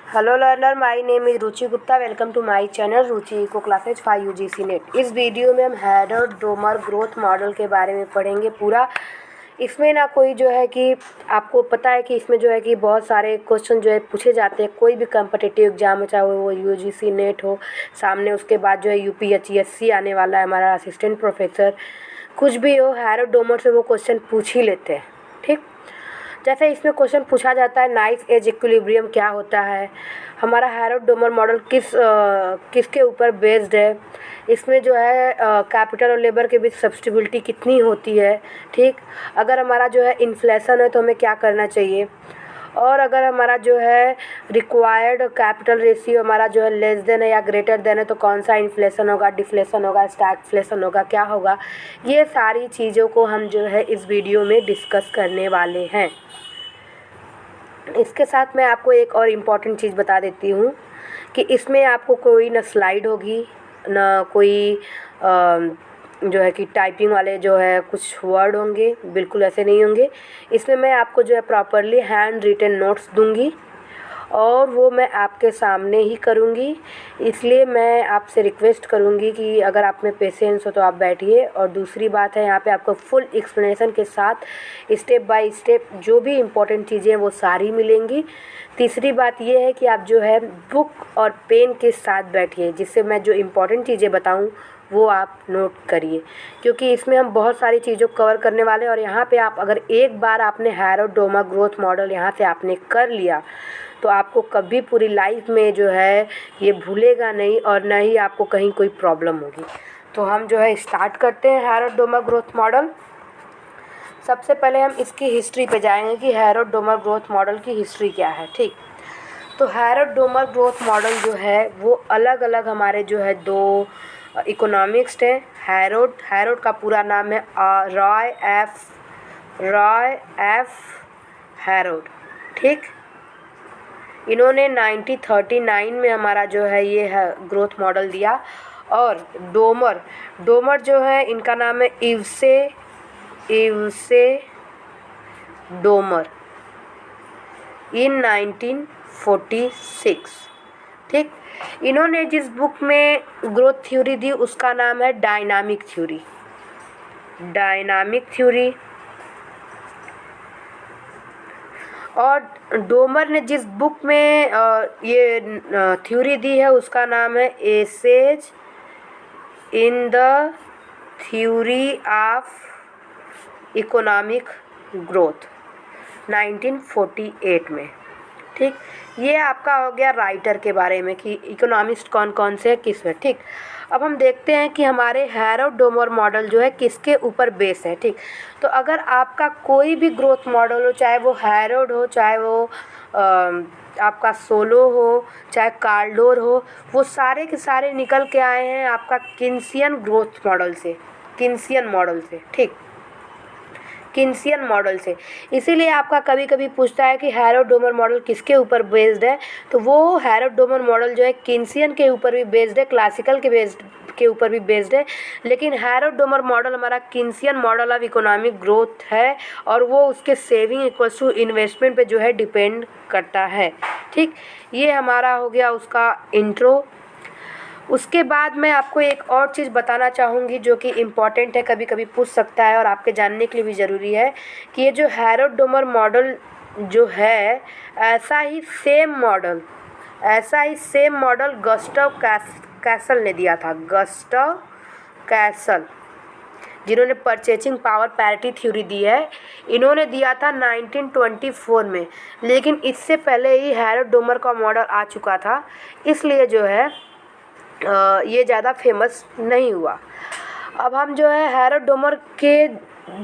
Hello learner, my name is Ruchi Gupta. Welcome to my channel Ruchi eco classes 5 UGC NET. इस video में हम Harold Domar growth model के बारे में पढ़ेंगे पूरा। इसमें ना कोई जो है कि आपको पता है कि इसमें जो है कि बहुत सारे क्वेश्चन जो है पूछे जाते हैं। कोई भी कम्पिटिटिव एग्जाम हो, चाहे वो यूजीसी नेट हो, सामने उसके बाद जो है यूपीएचईएससी आने वाला है, हमारा असिस्टेंट प्रोफेसर, कुछ भी हो, हैरोल्ड डोमर से वो क्वेश्चन पूछ ही लेते हैं। ठीक, जैसे इसमें क्वेश्चन पूछा जाता है नाइफ एज इक्विलिब्रियम क्या होता है, हमारा हैरोल्ड डोमर मॉडल किसके ऊपर बेस्ड है, इसमें जो है कैपिटल और लेबर के बीच सब्स्टिबिलिटी कितनी होती है। ठीक, अगर हमारा जो है इन्फ्लेशन है तो हमें क्या करना चाहिए, और अगर हमारा जो है रिक्वायर्ड कैपिटल रेशियो हमारा जो है लेस देन है या ग्रेटर देन है तो कौन सा इन्फ्लेशन होगा, डिफ्लेशन होगा, स्टैगफ्लेशन होगा, क्या होगा। ये सारी चीज़ों को हम जो है इस वीडियो में डिस्कस करने वाले हैं। इसके साथ मैं आपको एक और इम्पॉर्टेंट चीज़ बता देती हूँ कि इसमें आपको कोई ना स्लाइड होगी, ना कोई जो है कि टाइपिंग वाले जो है कुछ वर्ड होंगे, बिल्कुल ऐसे नहीं होंगे। इसमें मैं आपको जो है प्रॉपरली हैंड रिटन नोट्स दूंगी और वो मैं आपके सामने ही करूँगी। इसलिए मैं आपसे रिक्वेस्ट करूँगी कि अगर आप में पेशेंस हो तो आप बैठिए। और दूसरी बात है, यहाँ पे आपको फुल एक्सप्लेनेशन के साथ स्टेप बाय स्टेप जो भी इम्पोर्टेंट चीज़ें हैं वो सारी मिलेंगी। तीसरी बात ये है कि आप जो है बुक और पेन के साथ बैठिए, जिससे मैं जो इम्पोर्टेंट चीज़ें बताऊँ वो आप नोट करिए, क्योंकि इसमें हम बहुत सारी चीज़ों को कवर करने वाले हैं। और यहाँ पे आप अगर एक बार आपने हैरोल्ड डोमर ग्रोथ मॉडल यहाँ से आपने कर लिया तो आपको कभी पूरी लाइफ में जो है ये भूलेगा नहीं और न ही आपको कहीं कोई प्रॉब्लम होगी। तो हम जो है स्टार्ट करते हैं हैरोल्ड डोमर ग्रोथ मॉडल। सबसे पहले हम इसकी हिस्ट्री पे जाएंगे कि हैरोल्ड डोमर ग्रोथ मॉडल की हिस्ट्री क्या है। ठीक, तो हैरोल्ड डोमर ग्रोथ मॉडल जो है वो अलग अलग हमारे जो है दो इकोनॉमिक्स हैं। हैरोल्ड का पूरा नाम है रॉय एफ हैरोल्ड। ठीक, इन्होंने 1939 में हमारा जो है ये है ग्रोथ मॉडल दिया। और डोमर जो है इनका नाम है इवसे डोमर इन 1946। ठीक, इन्होंने जिस बुक में ग्रोथ थ्योरी दी उसका नाम है डायनामिक थ्योरी। और डोमर ने जिस बुक में ये थ्योरी दी है उसका नाम है essays in the theory of economic growth 1948 में। ठीक, ये आपका हो गया राइटर के बारे में कि इकोनॉमिस्ट कौन कौन से किस में। ठीक, अब हम देखते हैं कि हमारे हैरोल्ड डोमर मॉडल जो है किसके ऊपर बेस है। ठीक, तो अगर आपका कोई भी ग्रोथ मॉडल हो, चाहे वो हैरोल्ड हो, चाहे वो आपका सोलो हो, चाहे कार्डोर हो, वो सारे के सारे निकल के आए हैं आपका किन्सियन ग्रोथ मॉडल से, ठीक, किन्सियन मॉडल से। इसीलिए आपका कभी कभी पूछता है कि हैरोल्ड डोमर मॉडल किसके ऊपर बेस्ड है, तो वो हैरोल्ड डोमर मॉडल जो है किन्सियन के ऊपर भी बेस्ड है, क्लासिकल के ऊपर भी बेस्ड है। लेकिन हैरोल्ड डोमर मॉडल हमारा Keynesian model of economic growth है और वो उसके सेविंग इक्वल्स टू इन्वेस्टमेंट पे जो है डिपेंड करता है। ठीक, ये हमारा हो गया उसका इंट्रो। उसके बाद मैं आपको एक और चीज़ बताना चाहूँगी जो कि इम्पॉर्टेंट है, कभी कभी पूछ सकता है और आपके जानने के लिए भी ज़रूरी है कि ये जो हैरोल्ड डोमर मॉडल जो है, ऐसा ही सेम मॉडल गस्टव कैसल ने दिया था। गस्टव कैसल, जिन्होंने परचेजिंग पावर पैरिटी थ्योरी दी है, इन्होंने दिया था 1924 में। लेकिन इससे पहले ही हैरोल्ड डोमर का मॉडल आ चुका था, इसलिए जो है ये ज़्यादा फेमस नहीं हुआ। अब हम जो है हैरोल्ड डोमर के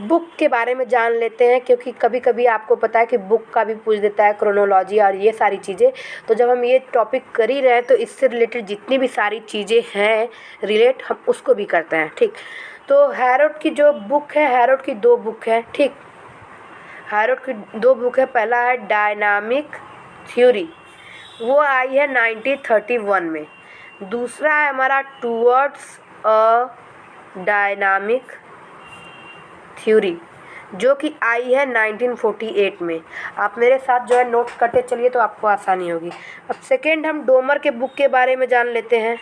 बुक के बारे में जान लेते हैं, क्योंकि कभी कभी आपको पता है कि बुक का भी पूछ देता है, क्रोनोलॉजी और ये सारी चीज़ें। तो जब हम ये टॉपिक कर ही रहे हैं तो इससे रिलेटेड जितनी भी सारी चीज़ें हैं रिलेट, हम उसको भी करते हैं। ठीक, तो हैरोल्ड की जो बुक है, हैरोल्ड की दो बुक है। ठीक, हैरोल्ड की दो बुक है। पहला है डायनामिक थ्योरी, वो आई है 1931 में। दूसरा है हमारा टूवर्ड्स अ डायनामिक थ्योरी, जो कि आई है 1948 में। आप मेरे साथ जो है नोट करते चलिए तो आपको आसानी होगी। अब सेकेंड हम डोमर के बुक के बारे में जान लेते हैं।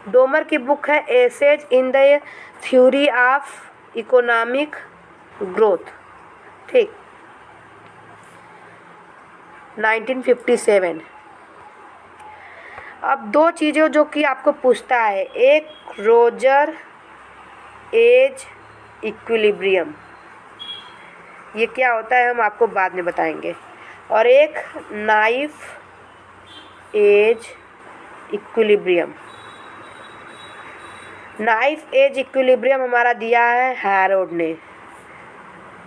डोमर की बुक है essays in the theory of economic growth, ठीक, 1957। अब दो चीज़ें जो कि आपको पूछता है, एक रोजर एज इक्विलिब्रियम, ये क्या होता है हम आपको बाद में बताएंगे, और एक knife edge equilibrium. Knife edge equilibrium हमारा दिया है हैरोड ने,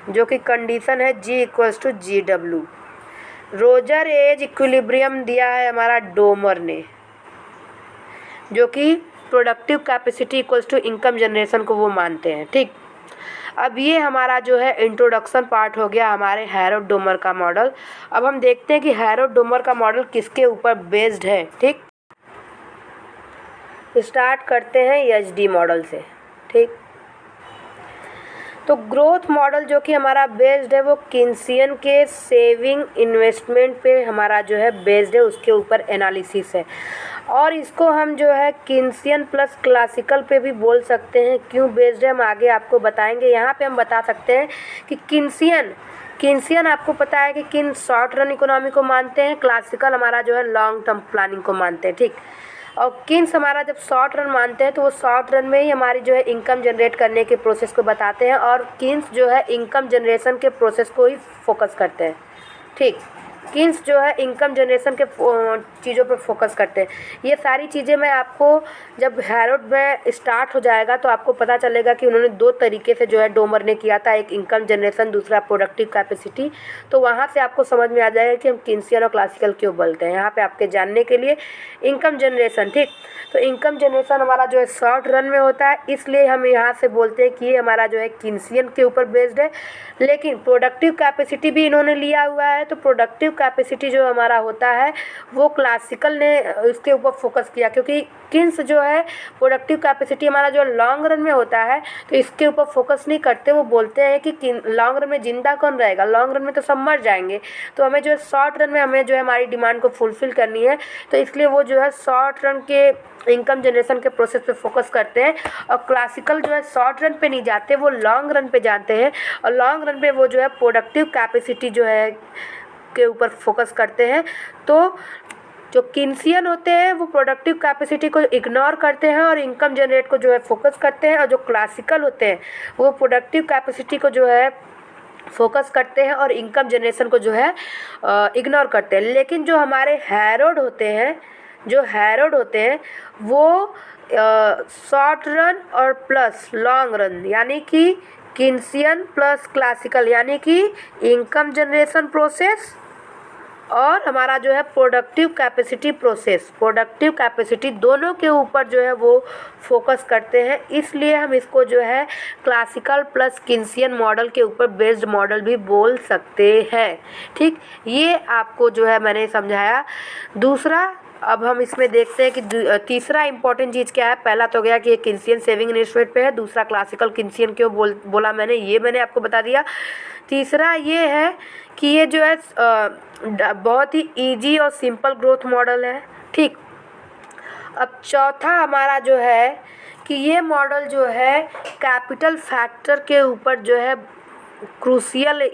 जो कि कंडीशन है G=GW। रोजर एज इक्विलिब्रियम दिया है हमारा डोमर ने, जो कि productive capacity equals to income generation को वो मानते हैं, ठीक। अब ये हमारा जो है इंट्रोडक्शन पार्ट हो गया हमारे हैरोड डोमर का मॉडल। अब हम देखते हैं कि हैरोड डोमर का मॉडल किसके ऊपर बेस्ड है, ठीक। स्टार्ट करते हैं एचडी मॉडल से, ठीक। तो ग्रोथ मॉडल जो कि हमारा बेस्ड है वो किन्सियन के सेविंग इन्वेस्टमेंट पे हमारा जो है बेस्ड है, उसके ऊपर एनालिसिस है। और इसको हम जो है किन्सियन प्लस क्लासिकल पे भी बोल सकते हैं। क्यों बेस्ड है हम आगे आपको बताएंगे। यहाँ पे हम बता सकते हैं कि किन्सियन आपको पता है कि किन शॉर्ट रन इकोनॉमी को मानते हैं, क्लासिकल हमारा जो है लॉन्ग टर्म प्लानिंग को मानते हैं, ठीक। और किन्स हमारा जब शॉर्ट रन मानते हैं तो वो शॉर्ट रन में ही हमारी जो है इनकम जनरेट करने के प्रोसेस को बताते हैं, और किन्स जो है इनकम जनरेशन के प्रोसेस को ही फोकस करते हैं, ठीक। किन्स जो है इनकम जनरेशन के चीज़ों पर फोकस करते हैं। ये सारी चीज़ें मैं आपको जब हैरोड में स्टार्ट हो जाएगा तो आपको पता चलेगा कि उन्होंने दो तरीके से जो है डोमर ने किया था, एक इनकम जनरेशन, दूसरा प्रोडक्टिव कैपेसिटी। तो वहाँ से आपको समझ में आ जाएगा कि हम किन्सियन और क्लासिकल क्यों बोलते हैं। यहाँ पे आपके जानने के लिए इनकम जनरेशन, ठीक। तो इनकम जनरेशन हमारा जो है शॉर्ट रन में होता है, इसलिए हम यहाँ से बोलते हैं कि ये हमारा जो है किन्सियन के ऊपर बेस्ड है। लेकिन प्रोडक्टिव कैपेसिटी भी इन्होंने लिया हुआ है, तो प्रोडक्टिव कैपेसिटी जो हमारा होता है वो क्लासिकल ने इसके ऊपर फोकस किया, क्योंकि किन्स जो है प्रोडक्टिव कैपेसिटी हमारा जो लॉन्ग रन में होता है तो इसके ऊपर फोकस नहीं करते। वो बोलते हैं कि लॉन्ग रन में जिंदा कौन रहेगा, लॉन्ग रन में तो सब मर जाएंगे, तो हमें जो है शॉर्ट रन में हमें जो है हमारी डिमांड को फुलफिल करनी है। तो इसलिए वो जो है शॉर्ट रन के इनकम जनरेशन के प्रोसेस पे फोकस करते हैं, और क्लासिकल जो है शॉर्ट रन पे नहीं जाते, वो लॉन्ग रन पे जाते हैं, और लॉन्ग रन पे वो जो है प्रोडक्टिव कैपेसिटी जो है के ऊपर फोकस करते हैं। तो जो किन्सियन होते हैं वो प्रोडक्टिव कैपेसिटी को इग्नोर करते हैं और इनकम जनरेट को जो है फोकस करते हैं, और जो क्लासिकल होते हैं वो प्रोडक्टिव कैपेसिटी को जो है फोकस करते हैं और इनकम जनरेशन को जो है इग्नोर करते हैं। लेकिन जो हमारे हैरोड होते हैं वो शॉर्ट रन और प्लस लॉन्ग रन, यानी कि किन्सियन प्लस क्लासिकल, यानी कि इनकम जनरेशन प्रोसेस और हमारा जो है productive capacity process, productive capacity दोनों के ऊपर जो है वो फोकस करते हैं। इसलिए हम इसको जो है क्लासिकल प्लस किन्सियन मॉडल के ऊपर बेस्ड मॉडल भी बोल सकते हैं, ठीक। ये आपको जो है मैंने समझाया। दूसरा, अब हम इसमें देखते हैं कि तीसरा इंपॉर्टेंट चीज़ क्या है। पहला तो गया कि ये किन्सियन सेविंग इन्वेस्टमेंट पे है, दूसरा क्लासिकल किन्सियन क्यों बोला मैंने, ये मैंने आपको बता दिया। तीसरा ये है कि ये जो है बहुत ही इजी और सिंपल ग्रोथ मॉडल है, ठीक। अब चौथा हमारा जो है कि ये मॉडल जो है कैपिटल फैक्टर के ऊपर जो है क्रूशियल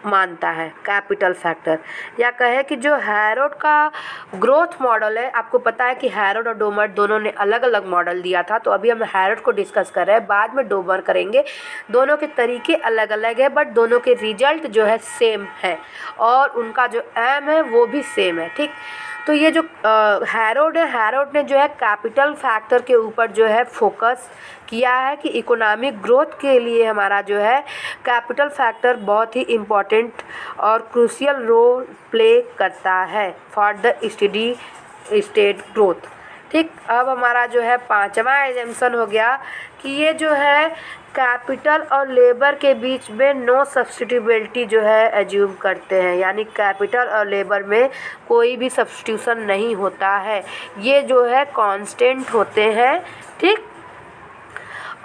मानता है। कैपिटल फैक्टर, या कहे कि जो हैरोड का ग्रोथ मॉडल है, आपको पता है कि हैरोड और डोमर दोनों ने अलग अलग मॉडल दिया था, तो अभी हम हैरोड को डिस्कस कर रहे हैं, बाद में डोमर करेंगे। दोनों के तरीके अलग अलग है, बट दोनों के रिजल्ट जो है सेम है, और उनका जो एम है वो भी सेम है, ठीक। तो ये जो हैरोड है, हैरोड ने जो है कैपिटल फैक्टर के ऊपर जो है फोकस किया है कि इकोनॉमिक ग्रोथ के लिए हमारा जो है कैपिटल फैक्टर बहुत ही इम्पॉर्टेंट और क्रूशियल रोल प्ले करता है for the steady state growth, ठीक। अब हमारा जो है पांचवा एजम्पशन हो गया कि ये जो है कैपिटल और लेबर के बीच में नो सब्स्टिट्यूबिलिटी जो है एज्यूम करते हैं, यानी कैपिटल और लेबर में कोई भी सब्स्टिट्यूशन नहीं होता है, ये जो है कांस्टेंट होते हैं, ठीक।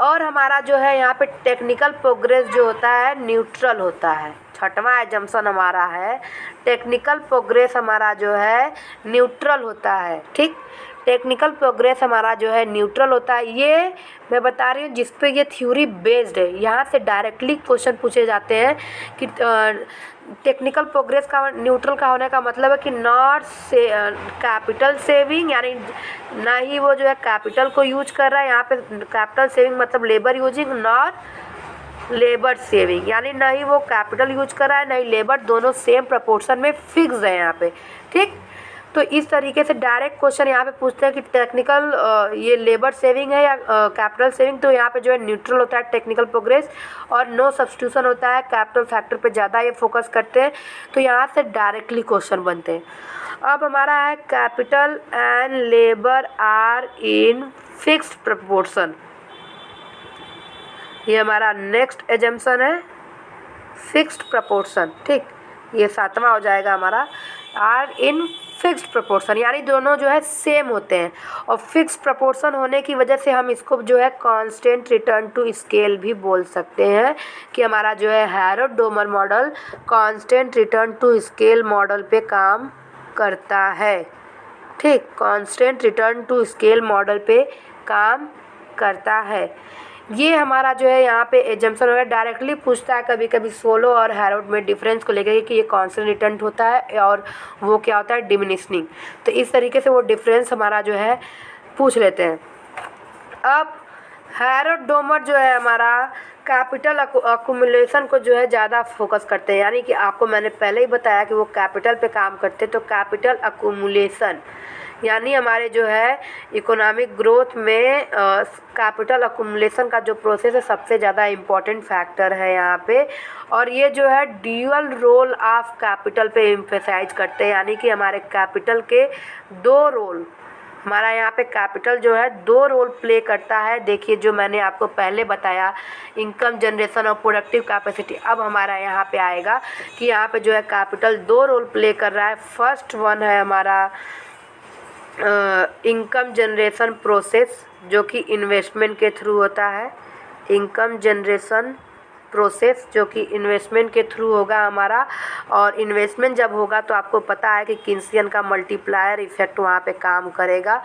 और हमारा जो है यहाँ पे टेक्निकल प्रोग्रेस जो होता है न्यूट्रल होता है। छठवां एजम्पशन हमारा है टेक्निकल प्रोग्रेस हमारा जो है न्यूट्रल होता है। ठीक, टेक्निकल प्रोग्रेस हमारा जो है न्यूट्रल होता है। ये मैं बता रही हूँ जिस पे ये थ्योरी बेस्ड है। यहाँ से डायरेक्टली क्वेश्चन पूछे जाते हैं कि टेक्निकल प्रोग्रेस का न्यूट्रल का होने का मतलब है कि नॉट से कैपिटल सेविंग, यानी ना ही वो जो है कैपिटल को यूज कर रहा है। यहाँ पे कैपिटल सेविंग मतलब labour using, not labour saving, यानी ना ही वो कैपिटल यूज कर रहा है ना ही लेबर, दोनों सेम प्रपोर्शन में फिक्स है यहाँ पे। ठीक, तो इस तरीके से डायरेक्ट क्वेश्चन यहाँ पे पूछते हैं कि टेक्निकल ये लेबर सेविंग है या कैपिटल सेविंग, तो यहाँ पे जो है न्यूट्रल होता है टेक्निकल प्रोग्रेस और नो सब्स्टिट्यूशन होता है। कैपिटल फैक्टर पे ज़्यादा ये फोकस करते हैं, तो यहाँ से डायरेक्टली क्वेश्चन बनते हैं। अब हमारा है capital and labour are in fixed proportion. ये हमारा नेक्स्ट एजम्पशन है फिक्स्ड प्रपोर्शन। ठीक, ये 7वां हो जाएगा हमारा। आर इन फिक्स्ड प्रपोर्शन यानी दोनों जो है सेम होते हैं, और फिक्स्ड प्रपोर्शन होने की वजह से हम इसको जो है कांस्टेंट रिटर्न टू स्केल भी बोल सकते हैं कि हमारा जो है Harrod Domar model constant return to scale model पे काम करता है। ठीक, constant return to scale model पे काम करता है। ये हमारा जो है यहाँ पे एजम्पशन वगैरह डायरेक्टली पूछता है कभी कभी सोलो और हैरोड में डिफरेंस को लेकर कि ये कांस्टेंट रिटर्न होता है और वो क्या होता है डिमिनिशनिंग। तो इस तरीके से वो डिफरेंस हमारा जो है पूछ लेते हैं। अब हैरोड-डोमर जो है हमारा कैपिटल अकुमुलेशन को जो है ज़्यादा फोकस करते हैं, यानी कि आपको मैंने पहले ही बताया कि वो कैपिटल पे काम करते हैं। तो कैपिटल अकुमुलेशन यानी हमारे जो है इकोनॉमिक ग्रोथ में कैपिटल अकुमुलेशन का जो प्रोसेस है सबसे ज़्यादा इम्पॉर्टेंट फैक्टर है यहाँ पे। और ये जो है ड्यूअल रोल ऑफ कैपिटल पे एम्फेसाइज करते हैं, यानी कि हमारे कैपिटल के 2 रोल, हमारा यहाँ पे कैपिटल जो है 2 रोल प्ले करता है। देखिए जो मैंने आपको पहले बताया इनकम जनरेशन और प्रोडक्टिव कैपेसिटी, अब हमारा यहाँ पे आएगा कि यहाँ पे जो है कैपिटल 2 रोल प्ले कर रहा है। फर्स्ट वन है हमारा इनकम जनरेशन प्रोसेस जो कि इन्वेस्टमेंट के थ्रू होता है। इनकम जनरेशन प्रोसेस जो कि इन्वेस्टमेंट के थ्रू होगा हमारा, और इन्वेस्टमेंट जब होगा तो आपको पता है कि किन्सियन का मल्टीप्लायर इफेक्ट वहाँ पे काम करेगा,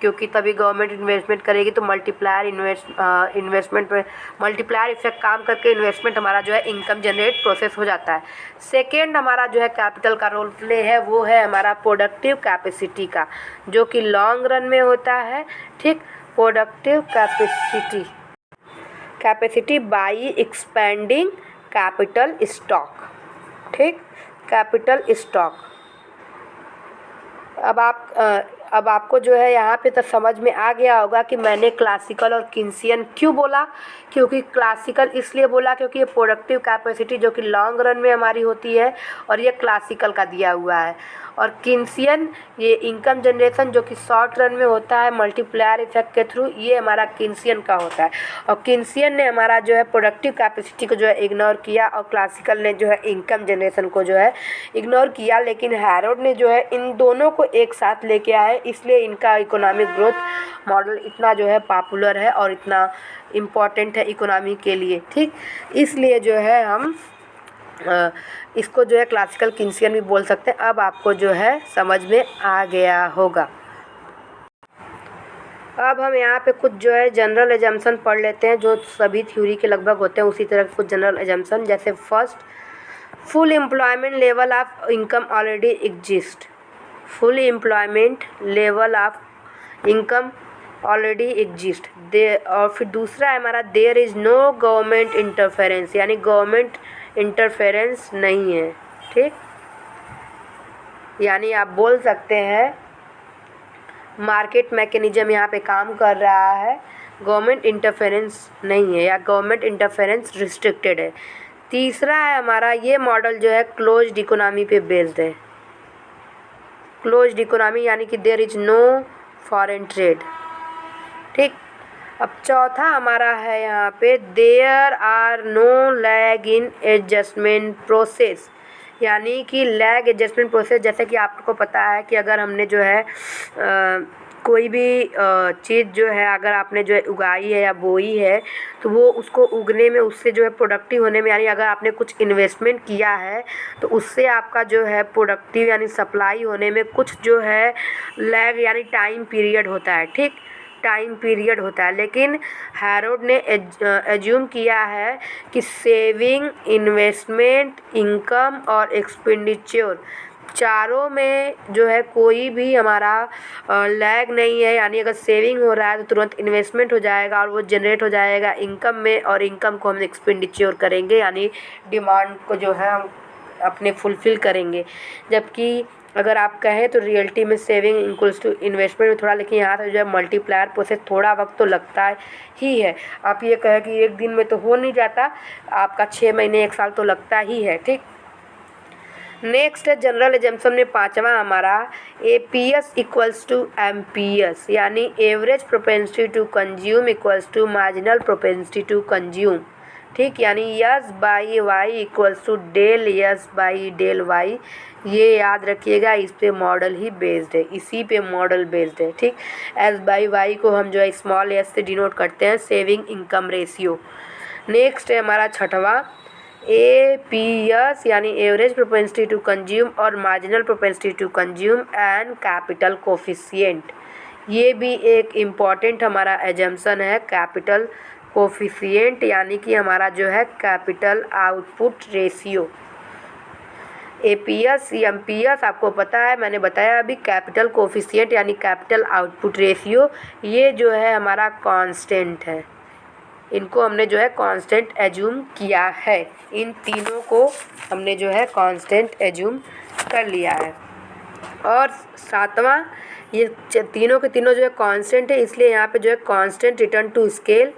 क्योंकि तभी गवर्नमेंट इन्वेस्टमेंट करेगी तो मल्टीप्लायर इन्वेस्टमेंट में मल्टीप्लायर इफेक्ट काम करके इन्वेस्टमेंट हमारा जो है इनकम जनरेट प्रोसेस हो जाता है। सेकेंड हमारा जो है कैपिटल का रोल प्ले है वो है हमारा प्रोडक्टिव कैपेसिटी का, जो कि लॉन्ग रन में होता है। ठीक, productive capacity by expanding capital stock. ठीक, कैपिटल स्टॉक। अब आपको जो है यहाँ पे तो समझ में आ गया होगा कि मैंने क्लासिकल और किन्सियन क्यों बोला। क्योंकि क्लासिकल इसलिए बोला क्योंकि ये प्रोडक्टिव कैपेसिटी जो कि लॉन्ग रन में हमारी होती है और ये क्लासिकल का दिया हुआ है, और किन्सियन ये इनकम जनरेशन जो कि शॉर्ट रन में होता है मल्टीप्लायर इफेक्ट के थ्रू, ये हमारा किन्सियन का होता है। और किन्सियन ने हमारा जो है प्रोडक्टिव कैपेसिटी को जो है इग्नोर किया, और क्लासिकल ने जो है इनकम जनरेशन को जो है इग्नोर किया। लेकिन हैरोड ने जो है इन दोनों को एक साथ लेके आए, इसलिए इनका इकोनॉमिक ग्रोथ मॉडल इतना जो है पॉपुलर है और इतना इम्पॉर्टेंट है इकोनॉमी के लिए। ठीक, इसलिए जो है हम इसको जो है क्लासिकल किन्सियन भी बोल सकते हैं। अब आपको जो है समझ में आ गया होगा। अब हम यहाँ पे कुछ जो है जनरल एजम्पशन पढ़ लेते हैं जो सभी थ्योरी के लगभग होते हैं, उसी तरह कुछ जनरल एजम्पशन। जैसे first, full employment level of income already exist. Full employment level of income already exist. और फिर दूसरा है हमारा there is no government interference, यानी गवर्नमेंट इंटरफेरेंस नहीं है। ठीक, यानी आप बोल सकते हैं मार्केट मैकेनिज्म यहाँ पे काम कर रहा है, गवर्नमेंट इंटरफेरेंस नहीं है या गवर्नमेंट इंटरफेरेंस रिस्ट्रिक्टेड है। तीसरा है हमारा ये मॉडल जो है क्लोज्ड इकोनॉमी पे बेस्ड है। क्लोज्ड इकोनॉमी यानी कि there is no foreign trade. ठीक, अब चौथा हमारा है यहाँ पे there are no lag in adjustment process, यानी कि लैग एडजस्टमेंट प्रोसेस, जैसे कि आपको पता है कि अगर हमने जो है कोई भी चीज़ जो है अगर आपने जो है उगाई है या बोई है तो वो उसको उगने में, उससे जो है प्रोडक्टिव होने में, यानी अगर आपने कुछ इन्वेस्टमेंट किया है तो उससे आपका जो है प्रोडक्टिव यानी सप्लाई होने में कुछ जो है लैग यानी टाइम पीरियड होता है, ठीक, टाइम पीरियड होता है। लेकिन हैरोल्ड ने एज्यूम किया है कि सेविंग, इन्वेस्टमेंट, इनकम और एक्सपेंडिचर चारों में जो है कोई भी हमारा लैग नहीं है, यानी अगर सेविंग हो रहा है तो तुरंत इन्वेस्टमेंट हो जाएगा और वो जनरेट हो जाएगा इनकम में, और इनकम को हम एक्सपेंडिचर करेंगे यानी डिमांड को जो है हम अपने फुलफ़िल करेंगे। जबकि अगर आप कहें तो रियलिटी में सेविंग इक्वल्स टू इन्वेस्टमेंट में थोड़ा, लेकिन यहाँ से जो है मल्टीप्लायर प्रोसेस थोड़ा वक्त तो लगता ही है। आप ये कहें कि एक दिन में तो हो नहीं जाता, आपका 6 महीने 1 साल तो लगता ही है, ठीक। नेक्स्ट है जनरल एजम्पशन में 5वां हमारा APS इक्वल्स टू MPS, यानी average propensity to consume equals to marginal propensity to consume, ठीक, यानी S by Y equals to del S by del Y. ये याद रखिएगा, इस पे मॉडल ही बेस्ड है, इसी पे मॉडल बेस्ड है, ठीक। एस बाई वाई को हम जो है स्मॉल एस से डिनोट करते हैं, सेविंग इनकम रेशियो। नेक्स्ट है हमारा 6वां APS, यानी एवरेज प्रोपेंसिटी टू कंज्यूम और marginal propensity to consume and capital coefficient. ये भी एक इम्पॉर्टेंट हमारा एजम्पशन है, कैपिटल कोफिशिएंट यानी कि हमारा जो है capital output ratio. APS MPS आपको पता है, मैंने बताया अभी, कैपिटल कोफिशिएंट यानी कैपिटल आउटपुट रेशियो, ये जो है हमारा कांस्टेंट है, इनको हमने जो है कांस्टेंट एज्यूम किया है, इन तीनों को हमने जो है कांस्टेंट एज्यूम कर लिया है। और 7वां, ये तीनों के तीनों जो है कांस्टेंट है, इसलिए यहाँ पे जो है कांस्टेंट रिटर्न टू स्केल